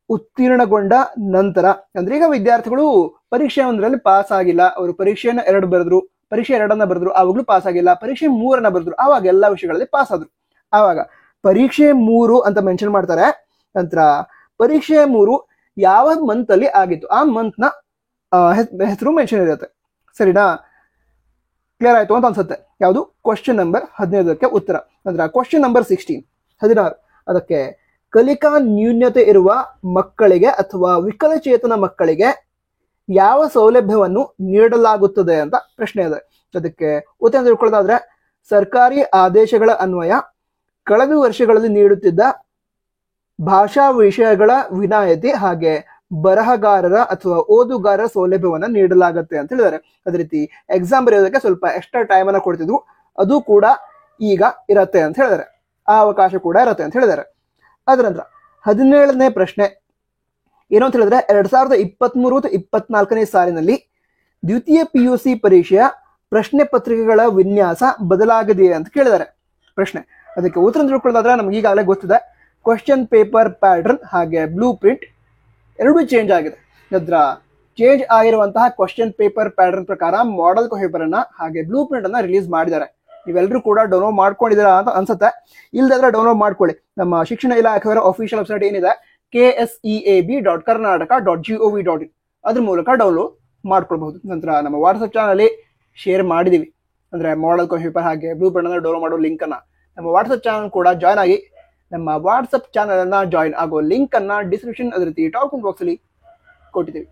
ಉತ್ತೀರ್ಣಗೊಂಡ ನಂತರ, ಅಂದ್ರೆ ಈಗ ವಿದ್ಯಾರ್ಥಿಗಳು ಪರೀಕ್ಷೆ 1ರಲ್ಲಿ ಪಾಸ್ ಆಗಿಲ್ಲ, ಅವರು ಪರೀಕ್ಷೆಯನ್ನು 2 ಬರೆದ್ರು, ಪರೀಕ್ಷೆ 2ನ್ನ ಬರೆದ್ರು, ಆವಾಗ್ಲೂ ಪಾಸ್ ಆಗಿಲ್ಲ, ಪರೀಕ್ಷೆ 3ನ್ನ ಬರೆದ್ರು, ಆವಾಗ ಎಲ್ಲಾ ವಿಷಯಗಳಲ್ಲಿ ಪಾಸ್ ಆದ್ರು. ಆವಾಗ ಪರೀಕ್ಷೆ 3 ಅಂತ ಮೆನ್ಷನ್ ಮಾಡ್ತಾರೆ. ನಂತರ ಪರೀಕ್ಷೆ 3 ಯಾವ ಮಂತ್ ಅಲ್ಲಿ ಆಗಿತ್ತು ಆ ಮಂತ್ ನ ಹೆಸರು ಮೆನ್ಷನ್ ಇರುತ್ತೆ. ಸರಿನಾ? ಕ್ಲಿಯರ್ ಆಯ್ತು ಅಂತ ಅನ್ಸುತ್ತೆ. ಯಾವುದು? ಕ್ವಶನ್ ನಂಬರ್ 15ಕ್ಕೆ ಉತ್ತರ. ನಂತರ ಕ್ವಶನ್ ನಂಬರ್ 16 ಅದಕ್ಕೆ ಕಲಿಕಾ ನ್ಯೂನ್ಯತೆ ಇರುವ ಮಕ್ಕಳಿಗೆ ಅಥವಾ ವಿಕಲಚೇತನ ಮಕ್ಕಳಿಗೆ ಯಾವ ಸೌಲಭ್ಯವನ್ನು ನೀಡಲಾಗುತ್ತದೆ ಅಂತ ಪ್ರಶ್ನೆ ಇದೆ. ಅದಕ್ಕೆ ಉತ್ತರ ತಿಳ್ಕೊಳ್ಳೋದಾದ್ರೆ, ಸರ್ಕಾರಿ ಆದೇಶಗಳ ಅನ್ವಯ ಕಳೆದ ವರ್ಷಗಳಲ್ಲಿ ನೀಡುತ್ತಿದ್ದ ಭಾಷಾ ವಿಷಯಗಳ ವಿನಾಯಿತಿ ಹಾಗೆ ಬರಹಗಾರರ ಅಥವಾ ಓದುಗಾರರ ಸೌಲಭ್ಯವನ್ನ ನೀಡಲಾಗುತ್ತೆ ಅಂತ ಹೇಳಿದ್ದಾರೆ. ಅದೇ ರೀತಿ ಎಕ್ಸಾಮ್ ಬರೆಯೋದಕ್ಕೆ ಸ್ವಲ್ಪ ಎಕ್ಸ್ಟ್ರಾ ಟೈಮ್ ಅನ್ನ ಕೊಡ್ತಿದ್ರು, ಅದು ಕೂಡ ಈಗ ಇರತ್ತೆ ಅಂತ ಹೇಳಿದ್ದಾರೆ. ಆ ಅವಕಾಶ ಕೂಡ ಇರತ್ತೆ ಅಂತ ಹೇಳಿದ್ದಾರೆ. ಅದರ ನಂತರ 17ನೇ ಪ್ರಶ್ನೆ ಏನು ಅಂತ ಹೇಳಿದ್ರೆ, 2023-24ನೇ ಸಾಲಿನಲ್ಲಿ ದ್ವಿತೀಯ PUC ಪರೀಕ್ಷೆಯ ಪ್ರಶ್ನೆ ಪತ್ರಿಕೆಗಳ ವಿನ್ಯಾಸ ಬದಲಾಗಿದೆಯೇ ಅಂತ ಕೇಳಿದ್ದಾರೆ ಪ್ರಶ್ನೆ. ಅದಕ್ಕೆ ಉತ್ತರ ತಿಳ್ಕೊಳ್ಳೋದಾದ್ರೆ ನಮ್ಗೆ ಈಗಾಗಲೇ ಗೊತ್ತಿದೆ, ಕ್ವಶನ್ ಪೇಪರ್ ಪ್ಯಾಟರ್ನ್ ಹಾಗೆ ಬ್ಲೂ ಪ್ರಿಂಟ್ ಎರಡೂ ಚೇಂಜ್ ಆಗಿದೆ. ಅದರ ಚೇಂಜ್ ಆಗಿರುವಂತಹ ಕ್ವಶನ್ ಪೇಪರ್ ಪ್ಯಾಟರ್ನ್ ಪ್ರಕಾರ ಮಾಡೆಲ್ ಪೇಪರ್ ಅನ್ನ ಹಾಗೆ ಬ್ಲೂ ಪ್ರಿಂಟ್ ಅನ್ನ ರಿಲೀಸ್ ಮಾಡಿದ್ದಾರೆ. ನೀವೆಲ್ಲರೂ ಕೂಡ ಡೌನ್ಲೋಡ್ ಮಾಡ್ಕೊಂಡಿದ್ದೀರಾ ಅಂತ ಅನ್ಸುತ್ತೆ. ಇಲ್ದಾದ್ರೆ ಡೌನ್ಲೋಡ್ ಮಾಡ್ಕೊಳ್ಳಿ. ನಮ್ಮ ಶಿಕ್ಷಣ ಇಲಾಖೆಯವರ ಅಫಿಷಿಯಲ್ ವೆಬ್ಸೈಟ್ ಏನಿದೆ kseab.karnataka.gov.in ಅದ್ರ ಮೂಲಕ ಡೌನ್ಲೋಡ್ ಮಾಡ್ಕೊಳ್ಬಹುದು. ನಂತರ ನಮ್ಮ ವಾಟ್ಸ್ಆಪ್ ಚಾನಲ್ ಶೇರ್ ಮಾಡಿದೀವಿ, ಅಂದ್ರೆ ಮಾಡೆಲ್ ಪೇಪರ್ ಹಾಗೆ ಬ್ಲೂ ಪ್ರಿಂಟ್ ಅನ್ನ ಡೌನ್ಲೋಡ್ ಮಾಡೋ ಲಿಂಕ್ ಅನ್ನ ನಮ್ಮ ವಾಟ್ಸ್ಆಪ್ ಚಾನಲ್ ಕೂಡ ಜಾಯ್ನ್ ಆಗಿ. ನಮ್ಮ ವಾಟ್ಸ್ಆಪ್ ಚಾನಲ್ ಅನ್ನ ಜಾಯಿನ್ ಆಗೋ ಲಿಂಕ್ ಅನ್ನ ಡಿಸ್ಕ್ರಿಪ್ಷನ್ ಅದೇ ರೀತಿ ಟಾಪ್ ಬಾಕ್ಸ್ ಅಲ್ಲಿ ಕೊಟ್ಟಿದ್ದೀವಿ.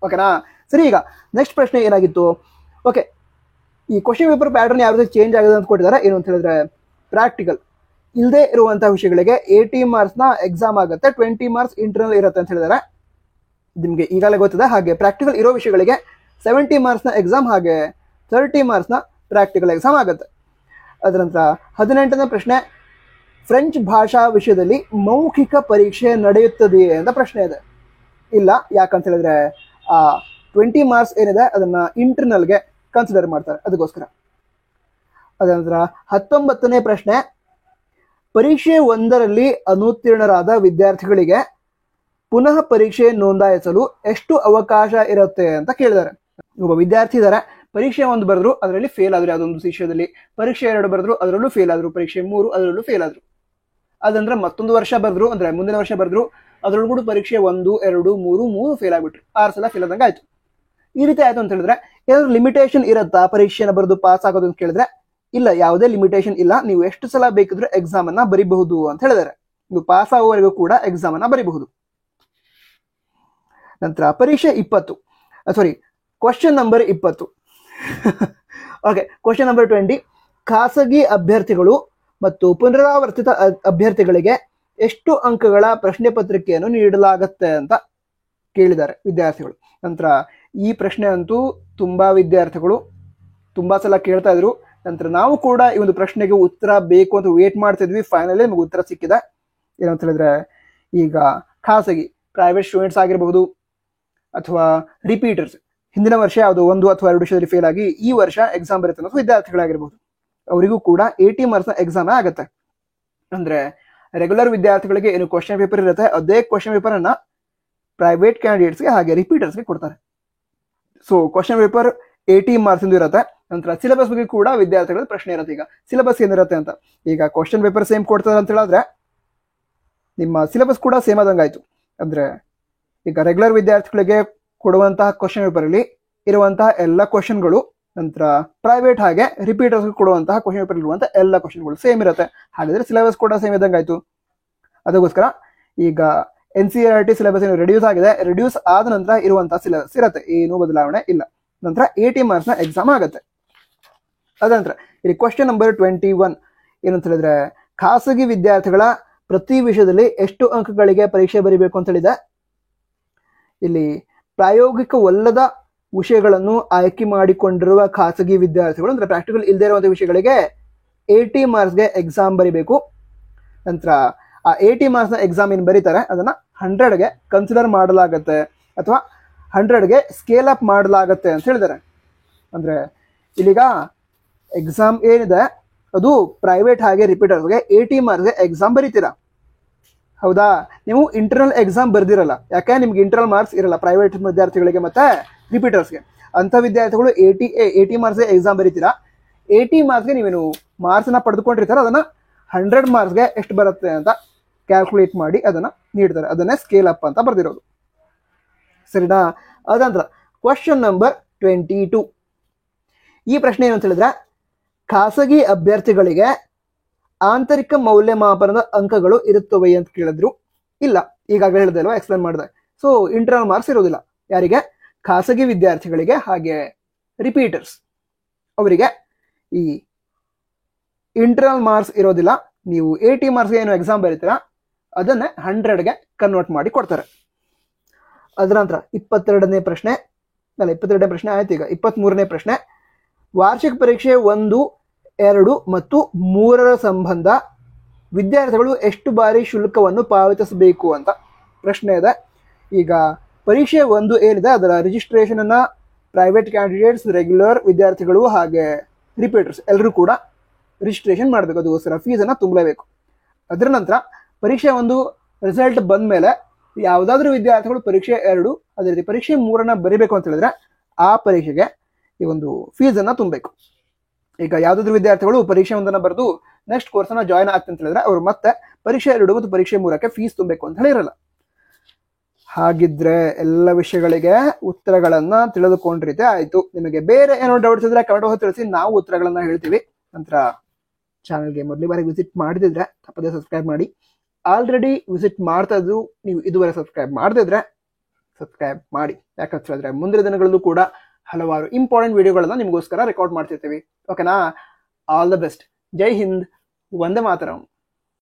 ಓಕೆನಾ? ಸರಿ, ಈಗ ನೆಕ್ಸ್ಟ್ ಪ್ರಶ್ನೆ ಏನಾಗಿತ್ತು? ಓಕೆ, ಈ ಕ್ವಶನ್ ಪೇಪರ್ ಪ್ಯಾಟರ್ನ್ ಯಾವ ರೀತಿ ಚೇಂಜ್ ಆಗಿದೆ ಅಂತ ಕೊಟ್ಟಿದ್ದಾರೆ. ಏನು ಅಂತ ಹೇಳಿದ್ರೆ, ಪ್ರಾಕ್ಟಿಕಲ್ ಇಲ್ಲದೆ ಇರುವಂತಹ ವಿಷಯಗಳಿಗೆ 80 ಮಾರ್ಕ್ಸ್ ನ ಎಕ್ಸಾಮ್ ಆಗುತ್ತೆ, 20 ಮಾರ್ಕ್ಸ್ ಇಂಟರ್ನಲ್ ಇರುತ್ತೆ ಅಂತ ಹೇಳಿದ್ದಾರೆ. ನಿಮ್ಗೆ ಈಗಾಗಲೇ ಗೊತ್ತಿದೆ. ಹಾಗೆ ಪ್ರಾಕ್ಟಿಕಲ್ ಇರೋ ವಿಷಯಗಳಿಗೆ 70 ಮಾರ್ಕ್ಸ್ ನ ಎಕ್ಸಾಮ್ ಹಾಗೆ 30 ಮಾರ್ಕ್ಸ್ ನ ಪ್ರಾಕ್ಟಿಕಲ್ ಎಕ್ಸಾಮ್ ಆಗುತ್ತೆ. ಅದರ ನಂತರ 18ನೇ ಪ್ರಶ್ನೆ, ಫ್ರೆಂಚ್ ಭಾಷಾ ವಿಷಯದಲ್ಲಿ ಮೌಖಿಕ ಪರೀಕ್ಷೆ ನಡೆಯುತ್ತದೆಯೇ ಅಂತ ಪ್ರಶ್ನೆ ಇದೆ. ಇಲ್ಲ, ಯಾಕಂತ ಹೇಳಿದ್ರೆ 20 ಮಾರ್ಕ್ಸ್ ಏನಿದೆ ಅದನ್ನ ಇಂಟರ್ನಲ್ಗೆ ಕನ್ಸಿಡರ್ ಮಾಡ್ತಾರೆ, ಅದಕ್ಕೋಸ್ಕರ. ಅದರ ನಂತರ 19ನೇ ಪ್ರಶ್ನೆ, ಪರೀಕ್ಷೆ 1ರಲ್ಲಿ ಅನುತ್ತೀರ್ಣರಾದ ವಿದ್ಯಾರ್ಥಿಗಳಿಗೆ ಪುನಃ ಪರೀಕ್ಷೆ ನೋಂದಾಯಿಸಲು ಎಷ್ಟು ಅವಕಾಶ ಇರುತ್ತೆ ಅಂತ ಕೇಳಿದ್ದಾರೆ. ಒಬ್ಬ ವಿದ್ಯಾರ್ಥಿ ಇದ್ದಾರೆ, ಪರೀಕ್ಷೆ 1 ಬರೆದ್ರು, ಅದರಲ್ಲಿ ಫೇಲ್ ಆದ್ರು ಯಾವುದೊಂದು ವಿಷಯದಲ್ಲಿ, ಪರೀಕ್ಷೆ 2 ಬರೆದ್ರು, ಅದರಲ್ಲೂ ಫೇಲ್ ಆದ್ರು, ಪರೀಕ್ಷೆ 3 ಅದರಲ್ಲೂ ಫೇಲ್ ಆದ್ರು. ಅದಂದ್ರೆ ಮತ್ತೊಂದು ವರ್ಷ ಬರೆದ್ರು, ಅಂದ್ರೆ ಮುಂದಿನ ವರ್ಷ ಬರೆದ್ರು, ಅದ್ರಲ್ಲೂ ಕೂಡ ಪರೀಕ್ಷೆ 1, 2, 3 ಫೇಲ್ ಆಗ್ಬಿಟ್ರು, 6 ಸಲ ಫೇಲ್ ಆದಂಗೆ ಆಯ್ತು. ಈ ರೀತಿ ಆಯ್ತು ಅಂತ ಹೇಳಿದ್ರೆ ಏನಾದ್ರು ಲಿಮಿಟೇಷನ್ ಇರುತ್ತಾ ಪರೀಕ್ಷೆನ ಬರೆದು ಪಾಸ್ ಆಗೋದು ಅಂತ ಕೇಳಿದ್ರೆ ಇಲ್ಲ, ಯಾವುದೇ ಲಿಮಿಟೇಷನ್ ಇಲ್ಲ. ನೀವು ಎಷ್ಟು ಸಲ ಬೇಕಿದ್ರೆ ಎಕ್ಸಾಮ್ ಅನ್ನ ಬರಿಬಹುದು ಅಂತ ಹೇಳಿದ್ದಾರೆ. ನೀವು ಪಾಸ್ ಆಗುವವರೆಗೂ ಕೂಡ ಎಕ್ಸಾಮ್ ಅನ್ನ ಬರಿಬಹುದು. ನಂತರ ಪರೀಕ್ಷೆ 20, sorry question number 20 okay, question number 20, ಖಾಸಗಿ ಅಭ್ಯರ್ಥಿಗಳು ಮತ್ತು ಪುನರಾವರ್ತಿತ ಅಭ್ಯರ್ಥಿಗಳಿಗೆ ಎಷ್ಟು ಅಂಕಗಳ ಪ್ರಶ್ನೆ ಪತ್ರಿಕೆಯನ್ನು ನೀಡಲಾಗುತ್ತೆ ಅಂತ ಕೇಳಿದ್ದಾರೆ ವಿದ್ಯಾರ್ಥಿಗಳು. ನಂತರ ಈ ಪ್ರಶ್ನೆ ಅಂತೂ ತುಂಬಾ ವಿದ್ಯಾರ್ಥಿಗಳು ತುಂಬಾ ಸಲ ಕೇಳ್ತಾ ಇದ್ರು. ನಂತರ ನಾವು ಕೂಡ ಈ ಒಂದು ಪ್ರಶ್ನೆಗೆ ಉತ್ತರ ಬೇಕು ಅಂತ ವೇಟ್ ಮಾಡ್ತಿದ್ವಿ. ಫೈನಲಿ ನಮಗೆ ಉತ್ತರ ಸಿಕ್ಕಿದೆ. ಏನಂತ ಹೇಳಿದ್ರೆ, ಈಗ ಖಾಸಗಿ ಪ್ರೈವೇಟ್ ಸ್ಟೂಡೆಂಟ್ಸ್ ಆಗಿರಬಹುದು ಅಥವಾ ರಿಪೀಟರ್ಸ್, ಹಿಂದಿನ ವರ್ಷ ಯಾವುದು 1 ಅಥವಾ 2 ವಿಷಯದಲ್ಲಿ ಫೇಲ್ ಆಗಿ ಈ ವರ್ಷ ಎಕ್ಸಾಮ್ ಬರುತ್ತೆ ಅನ್ನೋ ವಿದ್ಯಾರ್ಥಿಗಳಾಗಿರ್ಬಹುದು, ಅವರಿಗೂ ಕೂಡ 80 ಮಾರ್ಕ್ಸ್ ನ ಎಕ್ಸಾಮ್ ಆಗುತ್ತೆ. ಅಂದ್ರೆ ರೆಗ್ಯುಲರ್ ವಿದ್ಯಾರ್ಥಿಗಳಿಗೆ ಏನು ಕ್ವಶನ್ ಪೇಪರ್ ಇರುತ್ತೆ ಅದೇ ಕ್ವಶನ್ ಪೇಪರ್ ಅನ್ನ ಪ್ರೈವೇಟ್ ಕ್ಯಾಂಡಿಡೇಟ್ಸ್ಗೆ ಹಾಗೆ ರಿಪೀಟರ್ಸ್ಗೆ ಕೊಡ್ತಾರೆ. ಸೊ ಕ್ವಶನ್ ಪೇಪರ್ 80 ಮಾರ್ಕ್ಸ್ ಇರುತ್ತೆ. ನಂತರ ಸಿಲೆಬಸ್ ಬಗ್ಗೆ ಕೂಡ ವಿದ್ಯಾರ್ಥಿಗಳ ಪ್ರಶ್ನೆ ಇರುತ್ತೆ. ಈಗ ಸಿಲೆಬಸ್ ಏನಿರುತ್ತೆ ಅಂತ, ಈಗ ಕ್ವಶನ್ ಪೇಪರ್ ಸೇಮ್ ಕೊಡ್ತಾರೆ ಅಂತ ಹೇಳಿದ್ರೆ ನಿಮ್ಮ ಸಿಲೆಬಸ್ ಕೂಡ ಸೇಮ್ ಆದಂಗಾಯ್ತು. ಅಂದ್ರೆ ಈಗ ರೆಗ್ಯುಲರ್ ವಿದ್ಯಾರ್ಥಿಗಳಿಗೆ ಕೊಡುವಂತಹ ಕ್ವಶನ್ ಪೇಪರ್ ಅಲ್ಲಿ ಇರುವಂತಹ ಎಲ್ಲ ಕ್ವಶನ್ಗಳು, ನಂತರ ಪ್ರೈವೇಟ್ ಹಾಗೆ ರಿಪೀಟರ್ಸ್ ಕೊಡುವಂತಹ ಕ್ವಶನ್ ಪೇಪರ್ ಇರುವಂತಹ ಎಲ್ಲ ಕ್ವಶನ್ಗಳು ಸೇಮ್ ಇರುತ್ತೆ. ಹಾಗಾದ್ರೆ ಸಿಲೆಬಸ್ ಕೂಡ ಸೇಮ್ ಇದ್ದಂಗಾಯ್ತು. ಅದಕ್ಕೋಸ್ಕರ ಈಗ NCERT ಸಿಲೆಬಸ್ ಏನು ರೆಡ್ಯೂಸ್ ಆಗಿದೆ, ರೆಡ್ಯೂಸ್ ಆದ ನಂತರ ಇರುವಂತಹ ಸಿಲೆಬಸ್ ಇರುತ್ತೆ, ಏನು ಬದಲಾವಣೆ ಇಲ್ಲ. ನಂತರ 80 ಮಾರ್ಕ್ಸ್ ನ ಎಕ್ಸಾಮ್ ಆಗುತ್ತೆ. ಅದಂತರ ಇಲ್ಲಿ ಕ್ವಶನ್ ನಂಬರ್ 21 ಏನಂತ ಹೇಳಿದ್ರೆ, ಖಾಸಗಿ ವಿದ್ಯಾರ್ಥಿಗಳ ಪ್ರತಿ ವಿಷಯದಲ್ಲಿ ಎಷ್ಟು ಅಂಕಗಳಿಗೆ ಪರೀಕ್ಷೆ ಬರೀಬೇಕು ಅಂತ ಹೇಳಿದೆ. ಇಲ್ಲಿ ಪ್ರಾಯೋಗಿಕವಲ್ಲದ ವಿಷಯಗಳನ್ನು ಆಯ್ಕೆ ಮಾಡಿಕೊಂಡಿರುವ ಖಾಸಗಿ ವಿದ್ಯಾರ್ಥಿಗಳು, ಅಂದ್ರೆ ಪ್ರಾಕ್ಟಿಕಲ್ ಇಲ್ಲದೆ ಇರುವಂತಹ ವಿಷಯಗಳಿಗೆ 80 ಮಾರ್ಕ್ಸ್ಗೆ ಎಕ್ಸಾಮ್ ಬರೀಬೇಕು. ನಂತರ ಆ 80 ಮಾರ್ಕ್ಸ್ ನ ಎಕ್ಸಾಮ್ ಏನು ಬರೀತಾರೆ ಅದನ್ನ 100ಗೆ ಕನ್ಸಿಡರ್ ಮಾಡಲಾಗತ್ತೆ ಅಥವಾ 100ಗೆ ಸ್ಕೇಲ್ ಅಪ್ ಮಾಡಲಾಗತ್ತೆ ಅಂತ ಹೇಳಿದ್ದಾರೆ. ಅಂದ್ರೆ ಇಲ್ಲಿಗ ಎಕ್ಸಾಮ್ ಏನಿದೆ ಅದು ಪ್ರೈವೇಟ್ ಹಾಗೆ ರಿಪೀಟರ್ಸ್ಗೆ 80 ಮಾರ್ಕ್ಸ್ಗೆ ಎಕ್ಸಾಮ್ ಬರೀತೀರಾ. ಹೌದಾ, ನೀವು ಇಂಟರ್ನಲ್ ಎಕ್ಸಾಮ್ ಬರ್ದಿರಲ್ಲ. ಯಾಕೆ? ನಿಮ್ಗೆ ಇಂಟರ್ನಲ್ ಮಾರ್ಕ್ಸ್ ಇರಲ್ಲ ಪ್ರೈವೇಟ್ ವಿದ್ಯಾರ್ಥಿಗಳಿಗೆ ಮತ್ತೆ ರಿಪೀಟರ್ಸ್ಗೆ. ಅಂತ ವಿದ್ಯಾರ್ಥಿಗಳು 80 ಮಾರ್ಕ್ಸ್ಗೆ ಎಕ್ಸಾಮ್ ಬರೀತೀರಾ. 80 ಮಾರ್ಕ್ಸ್ಗೆ ನೀವೇನು ಮಾರ್ಕ್ಸ್ನ ಪಡೆದುಕೊಂಡಿರ್ತಾರೆ ಅದನ್ನ 100 ಮಾರ್ಕ್ಸ್ಗೆ ಎಷ್ಟು ಬರುತ್ತೆ ಅಂತ ಕ್ಯಾಲ್ಕುಲೇಟ್ ಮಾಡಿ ಅದನ್ನ ನೀಡ್ತಾರೆ. ಅದನ್ನೇ ಸ್ಕೇಲ್ ಅಪ್ ಅಂತ ಬರ್ದಿರೋದು. ಸರಿನಾ? ಅದಂತರ ಕ್ವಶನ್ ನಂಬರ್ 22. ಈ ಪ್ರಶ್ನೆ ಏನು ಅಂತ ಹೇಳಿದ್ರೆ, ಖಾಸಗಿ ಅಭ್ಯರ್ಥಿಗಳಿಗೆ ಆಂತರಿಕ ಮೌಲ್ಯಮಾಪನದ ಅಂಕಗಳು ಇರುತ್ತವೆ ಅಂತ ಕೇಳಿದ್ರು. ಇಲ್ಲ, ಈಗಾಗಲೇ ಹೇಳಿದೆ ಅಲ್ವಾ, ಎಕ್ಸ್ಪ್ಲೇನ್ ಮಾಡಿದೆ. ಸೊ ಇಂಟರ್ನಲ್ ಮಾರ್ಕ್ಸ್ ಇರೋದಿಲ್ಲ. ಯಾರಿಗೆ? ಖಾಸಗಿ ವಿದ್ಯಾರ್ಥಿಗಳಿಗೆ ಹಾಗೆ ರಿಪೀಟರ್ಸ್ ಅವರಿಗೆ ಈ ಇಂಟರ್ನಲ್ ಮಾರ್ಕ್ಸ್ ಇರೋದಿಲ್ಲ. ನೀವು 80 ಮಾರ್ಕ್ಸ್ಗೆ ಏನು ಎಕ್ಸಾಮ್ ಬರೀತೀರಾ ಅದನ್ನೇ 100ಗೆ ಕನ್ವರ್ಟ್ ಮಾಡಿ ಕೊಡ್ತಾರೆ. ಅದರ ನಂತರ 22ನೇ ಪ್ರಶ್ನೆ ಆಯ್ತು. ಈಗ 23ನೇ ಪ್ರಶ್ನೆ, ವಾರ್ಷಿಕ ಪರೀಕ್ಷೆ 1, 2 ಮತ್ತು 3ರ ಸಂಬಂಧ ವಿದ್ಯಾರ್ಥಿಗಳು ಎಷ್ಟು ಬಾರಿ ಶುಲ್ಕವನ್ನು ಪಾವತಿಸಬೇಕು ಅಂತ ಪ್ರಶ್ನೆ ಇದೆ. ಈಗ ಪರೀಕ್ಷೆ 1 ಏನಿದೆ ಅದರ ರಿಜಿಸ್ಟ್ರೇಷನ್ ಅನ್ನ ಪ್ರೈವೇಟ್ ಕ್ಯಾಂಡಿಡೇಟ್ಸ್, ರೆಗ್ಯುಲರ್ ವಿದ್ಯಾರ್ಥಿಗಳು ಹಾಗೆ ರಿಪೀಟರ್ಸ್ ಎಲ್ಲರೂ ಕೂಡ ರಿಜಿಸ್ಟ್ರೇಷನ್ ಮಾಡಬೇಕು. ಅದಕ್ಕೋಸ್ಕರ ಫೀಸನ್ನು ತುಂಬಲೇಬೇಕು. ಅದರ ನಂತರ ಪರೀಕ್ಷೆ 1 ರಿಸಲ್ಟ್ ಬಂದ ಮೇಲೆ ಯಾವುದಾದ್ರೂ ವಿದ್ಯಾರ್ಥಿಗಳು ಪರೀಕ್ಷೆ 2 ಅದೇ ರೀತಿ ಪರೀಕ್ಷೆ 3 ಬರೀಬೇಕು ಅಂತ ಹೇಳಿದ್ರೆ ಆ ಪರೀಕ್ಷೆಗೆ ಈ ಒಂದು ಫೀಸನ್ನು ತುಂಬಬೇಕು. ಈಗ ಯಾವುದಾದ್ರೂ ವಿದ್ಯಾರ್ಥಿಗಳು ಪರೀಕ್ಷೆ 1 ಬರೆದು ನೆಕ್ಸ್ಟ್ ಕೋರ್ಸನ್ನ ಜಾಯ್ನ್ ಆಗ್ತಂತ ಅಂತ ಹೇಳಿದ್ರೆ ಅವರು ಮತ್ತೆ ಪರೀಕ್ಷೆ 2 ಮತ್ತು ಪರೀಕ್ಷೆ 3ಕ್ಕೆ ಫೀಸ್ ತುಂಬಬೇಕು ಅಂತ ಹೇಳಿರಲ್ಲ. ಹಾಗಿದ್ರೆ ಎಲ್ಲ ವಿಷಯಗಳಿಗೆ ಉತ್ತರಗಳನ್ನ ತಿಳಿದುಕೊಂಡಿರುತ್ತೆ ಆಯ್ತು. ನಿಮಗೆ ಬೇರೆ ಏನೋ ಡೌಟ್ಸ್ ಇದ್ರೆ ಕಮೆಂಟ್ ತಿಳಿಸಿ, ನಾವು ಉತ್ತರಗಳನ್ನ ಹೇಳ್ತೀವಿ. ನಂತರ ಚಾನಲ್ಗೆ ಮೊದಲೇ ಬಾರಿ ವಿಸಿಟ್ ಮಾಡಿದ್ರೆ ತಪ್ಪದೇ ಸಬ್ಸ್ಕ್ರೈಬ್ ಮಾಡಿ. ಆಲ್ರೆಡಿ ವಿಸಿಟ್ ಮಾಡ್ತಾ ಇದ್ದು ನೀವು ಇದುವರೆ ಸಬ್ಸ್ಕ್ರೈಬ್ ಮಾಡದಿದ್ರೆ ಸಬ್ಸ್ಕ್ರೈಬ್ ಮಾಡಿ. ಯಾಕಂತ ಹೇಳಿದ್ರೆ ಮುಂದಿನ ದಿನಗಳಲ್ಲೂ ಕೂಡ ಹಲವಾರು ಇಂಪಾರ್ಟೆಂಟ್ ವಿಡಿಯೋಗಳನ್ನ ನಿಮಗೋಸ್ಕರ ರೆಕಾರ್ಡ್ ಮಾಡ್ತಿರ್ತೀವಿ. ಓಕೆನಾ? All the best. ಜೈ ಹಿಂದ್, ವಂದೇ ಮಾತರಂ.